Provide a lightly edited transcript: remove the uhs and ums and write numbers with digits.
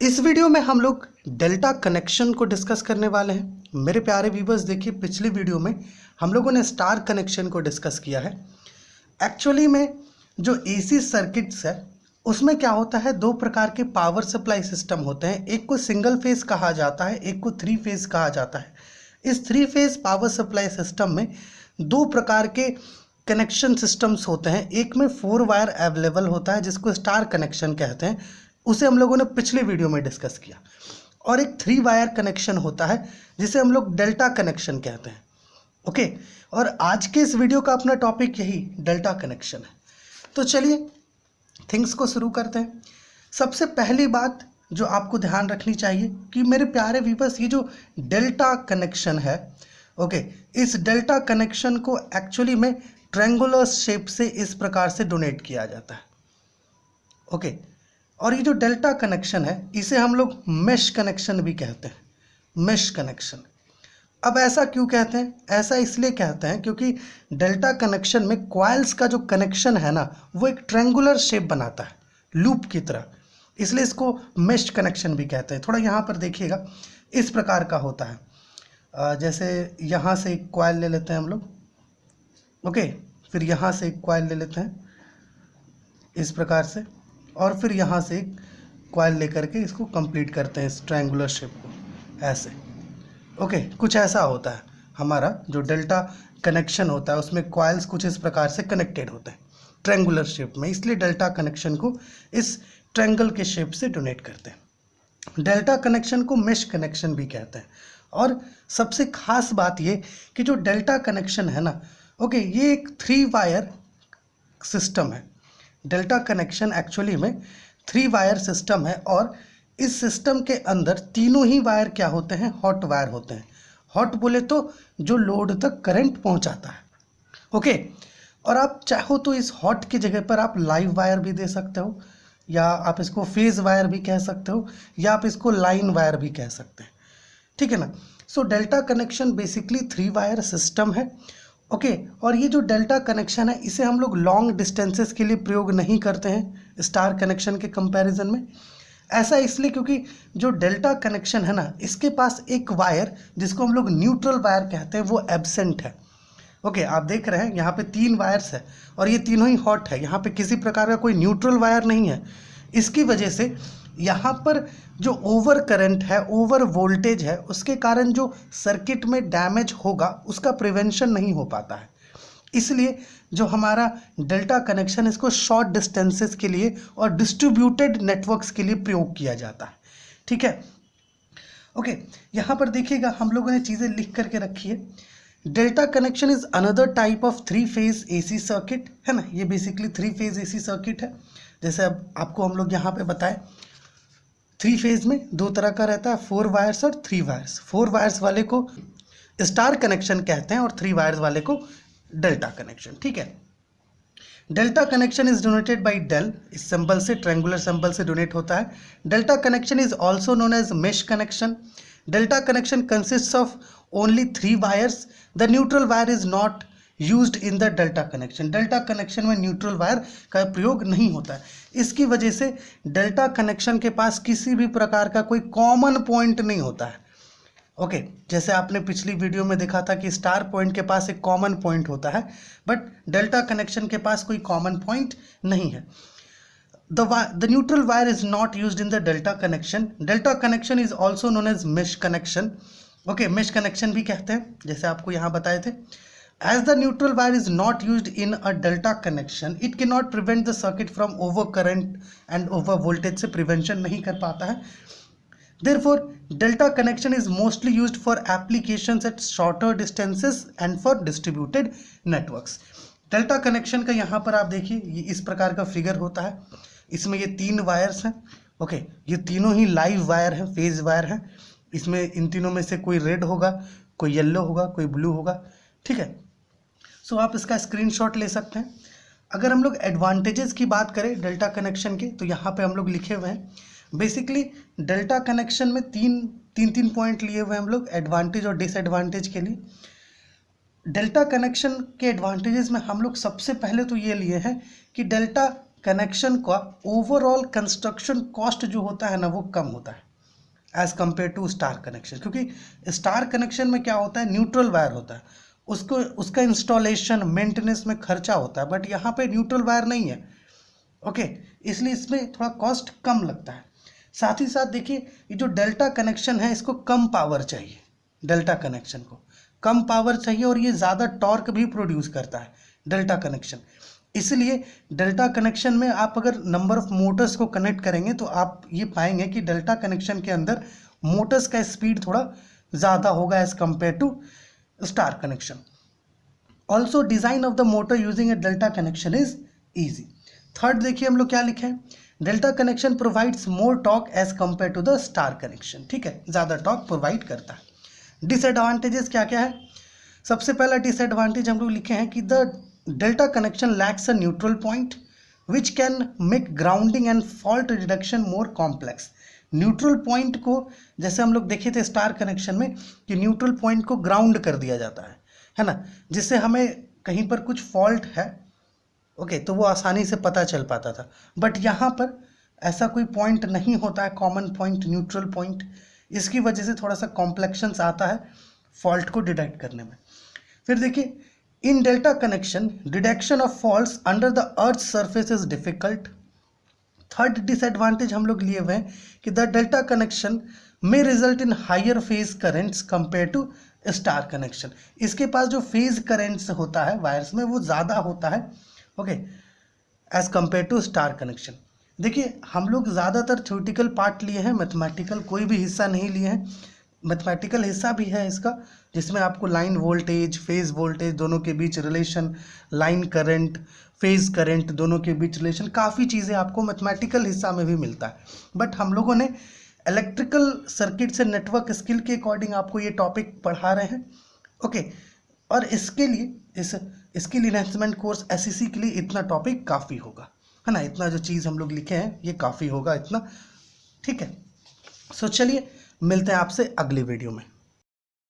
इस वीडियो में हम लोग डेल्टा कनेक्शन को डिस्कस करने वाले हैं। मेरे प्यारे व्यूवर्स, देखिए पिछली वीडियो में हम लोगों ने स्टार कनेक्शन को डिस्कस किया है। एक्चुअली में जो एसी सर्किट्स है उसमें क्या होता है, दो प्रकार के पावर सप्लाई सिस्टम होते हैं। एक को सिंगल फेज कहा जाता है, एक को थ्री फेज कहा जाता है। इस three phase power supply system में दो प्रकार के कनेक्शन सिस्टम्स होते हैं। एक में 4 वायर अवेलेबल होता है जिसको स्टार कनेक्शन कहते हैं, उसे हम लोगों ने पिछले वीडियो में डिस्कस किया। और एक 3 वायर कनेक्शन होता है जिसे हम लोग डेल्टा कनेक्शन कहते हैं। ओके, और आज के इस वीडियो का अपना टॉपिक यही डेल्टा कनेक्शन है। तो चलिए थिंग्स को शुरू करते हैं। सबसे पहली बात जो आपको ध्यान रखनी चाहिए कि मेरे प्यारे व्यूअर्स, ये जो डेल्टा कनेक्शन है, ओके, इस डेल्टा कनेक्शन को एक्चुअली में ट्रायंगुलर शेप से इस प्रकार से डोनेट किया जाता है। ओके, और ये जो डेल्टा कनेक्शन है इसे हम लोग मेश कनेक्शन भी कहते हैं। Mesh connection. अब ऐसा क्यों कहते हैं? ऐसा इसलिए कहते हैं क्योंकि डेल्टा कनेक्शन में कॉइल्स का जो कनेक्शन है ना, वो एक ट्रायंगुलर शेप बनाता है, लूप की तरह, इसलिए इसको मेश कनेक्शन भी कहते हैं। थोड़ा यहाँ पर देखिएगा, इस प्रकार का होता है। जैसे यहाँ से एक कॉइल ले लेते हैं हम लोग, ओके, फिर यहाँ से एक कॉइल ले लेते हैं इस प्रकार से, और फिर यहाँ से एक कॉइल लेकर के इसको कंप्लीट करते हैं इस ट्रायंगुलर शेप को, ऐसे। ओके, कुछ ऐसा होता है हमारा जो डेल्टा कनेक्शन होता है, उसमें कॉइल्स कुछ इस प्रकार से कनेक्टेड होते हैं ट्रायंगुलर शेप में, इसलिए डेल्टा कनेक्शन को इस ट्रायंगल के शेप से डोनेट करते हैं। डेल्टा कनेक्शन को मेश कनेक्शन भी कहते हैं। और सबसे खास बात ये कि जो डेल्टा कनेक्शन है ना, ओके, ये एक 3 वायर सिस्टम है। डेल्टा कनेक्शन एक्चुअली में 3 वायर सिस्टम है, और इस सिस्टम के अंदर तीनों ही वायर क्या होते हैं? हॉट वायर होते हैं। हॉट बोले तो जो लोड तक करंट पहुंचाता है। ओके, और आप चाहो तो इस हॉट की जगह पर आप लाइव वायर भी दे सकते हो, या आप इसको फेज वायर भी कह सकते हो, या आप इसको लाइन वायर भी कह सकते हैं, ठीक है ना। So delta connection basically 3 wire system है। ओके, और ये जो डेल्टा कनेक्शन है इसे हम लोग लॉन्ग डिस्टेंसेस के लिए प्रयोग नहीं करते हैं स्टार कनेक्शन के कंपैरिजन में। ऐसा इसलिए क्योंकि जो डेल्टा कनेक्शन है ना, इसके पास एक वायर जिसको हम लोग न्यूट्रल वायर कहते हैं वो एब्सेंट है। ओके, आप देख रहे हैं यहाँ पे 3 वायर्स है और ये तीनों ही हॉट है, यहाँ पे किसी प्रकार का कोई न्यूट्रल वायर नहीं है। इसकी वजह से यहाँ पर जो ओवर करंट है, ओवर वोल्टेज है, उसके कारण जो सर्किट में डैमेज होगा उसका प्रिवेंशन नहीं हो पाता है। इसलिए जो हमारा डेल्टा कनेक्शन, इसको शॉर्ट डिस्टेंसेस के लिए और डिस्ट्रीब्यूटेड नेटवर्क्स के लिए प्रयोग किया जाता है, ठीक है। ओके, यहाँ पर देखिएगा हम लोगों ने चीज़ें लिख करके रखी है। Delta connection is another type of 3 phase AC circuit, है ना। ये बेसिकली 3 फेज एसी सर्किट है। जैसे अब आपको हम लोग यहाँ पे बताएं, 3 फेज में 2 तरह का रहता है, 4 वायर्स और 3 वायर्स। 4 वायर्स वाले को स्टार कनेक्शन कहते हैं और 3 वायर्स वाले को डेल्टा कनेक्शन, ठीक है। Delta connection is donated by del, इस सिंबल से, ट्रायंगुलर सिंबल से डोनेट होता है। Delta connection is also known as mesh connection. Delta connection consists of only 3 wires. The neutral wire is not used in the delta connection. Delta connection में neutral wire का प्रयोग नहीं होता है। इसकी वजह से डेल्टा कनेक्शन के पास किसी भी प्रकार का कोई कॉमन पॉइंट नहीं होता है। ओके, जैसे आपने पिछली वीडियो में देखा था कि स्टार पॉइंट के पास एक कॉमन पॉइंट होता है, बट डेल्टा कनेक्शन के पास कोई कॉमन पॉइंट नहीं है। The neutral wire is not used in the delta connection. Delta connection is also known as mesh connection. Okay, mesh connection भी कहते हैं, जैसे आपको यहाँ बताए थे। As the neutral wire is not used in a delta connection, it cannot prevent the circuit from over current and over voltage से prevention नहीं कर पाता है। Therefore, delta connection is mostly used for applications at shorter distances and for distributed networks. Delta connection का यहाँ पर आप देखिए, ये इस प्रकार का फिगर होता है। इसमें ये 3 वायर्स हैं। ओके, ये तीनों ही लाइव वायर हैं, फेज वायर हैं। इसमें इन तीनों में से कोई रेड होगा, कोई येलो होगा, कोई ब्लू होगा, ठीक है। सो आप इसका स्क्रीनशॉट ले सकते हैं। अगर हम लोग एडवांटेजेस की बात करें डेल्टा कनेक्शन के, तो यहाँ पे हम लोग लिखे हुए हैं। बेसिकली डेल्टा कनेक्शन में तीन पॉइंट लिए हुए हैं हम लोग एडवांटेज और डिसएडवांटेज के लिए। डेल्टा कनेक्शन के एडवांटेजेस में हम लोग सबसे पहले तो ये लिए हैं कि डेल्टा कनेक्शन का ओवरऑल कंस्ट्रक्शन कॉस्ट जो होता है ना वो कम होता है as compare to star connection, क्योंकि स्टार कनेक्शन में क्या होता है, न्यूट्रल वायर होता है, उसको उसका इंस्टॉलेशन मेंटेनेंस में खर्चा होता है, बट यहाँ पे न्यूट्रल वायर नहीं है। ओके, इसलिए इसमें थोड़ा कॉस्ट कम लगता है। साथ ही साथ देखिए ये जो डेल्टा कनेक्शन है इसको कम पावर चाहिए, डेल्टा कनेक्शन को कम पावर चाहिए और ये ज़्यादा टॉर्क भी प्रोड्यूस करता है डेल्टा कनेक्शन। इसलिए डेल्टा कनेक्शन में आप अगर नंबर ऑफ मोटर्स को कनेक्ट करेंगे तो आप ये पाएंगे कि डेल्टा कनेक्शन के अंदर मोटर्स का स्पीड थोड़ा ज़्यादा होगा as compare to star connection. Also design of the motor using a delta connection is easy. Third देखिए हम लोग क्या लिखे हैं, delta connection provides more torque as compare to the star connection. ठीक है, ज़्यादा टॉर्क प्रोवाइड करता है। डिसएडवांटेजेस क्या क्या है, सबसे पहला डिसएडवांटेज हम लोग लिखे हैं कि the delta connection lakhs a neutral point which can make grounding and fault reduction more complex. Neutral point को जैसे हम लोग देखे थे स्टार कनेक्शन में कि न्यूट्रल पॉइंट को ग्राउंड कर दिया जाता है ना, जिससे हमें कहीं पर कुछ फॉल्ट है ओके तो वो आसानी से पता चल पाता था। बट यहाँ पर ऐसा कोई पॉइंट नहीं होता है, कॉमन पॉइंट, न्यूट्रल पॉइंट, इसकी वजह से थोड़ा सा कॉम्प्लेक्शंस आता है फॉल्ट को डिटेक्ट करने में। फिर देखिए in delta connection detection of faults under the earth surface is difficult. Third disadvantage हम लोग लिए हुए हैं कि द डेल्टा कनेक्शन में result in higher phase currents compare to star connection. इसके पास जो फेज करेंट्स होता है वायर्स में वो ज़्यादा होता है okay as compare to star connection. देखिए हम लोग ज़्यादातर थ्योरेटिकल पार्ट लिए हैं, मैथमेटिकल कोई भी हिस्सा नहीं लिए हैं। मैथमेटिकल हिस्सा भी है इसका जिसमें आपको लाइन वोल्टेज, फेज वोल्टेज दोनों के बीच relation, line current, phase current दोनों के बीच रिलेशन, काफ़ी चीज़ें आपको मैथमेटिकल हिस्सा में भी मिलता है। बट हम लोगों ने इलेक्ट्रिकल सर्किट से नेटवर्क स्किल के अकॉर्डिंग आपको ये टॉपिक पढ़ा रहे हैं ओके और इसके लिए इस स्किल इन्हेंसमेंट कोर्स एसईसी के लिए इतना टॉपिक काफ़ी होगा, है ना, इतना जो चीज़ हम लोग लिखे हैं ये काफ़ी होगा इतना। ठीक है, सो चलिए मिलते हैं आपसे अगली वीडियो में।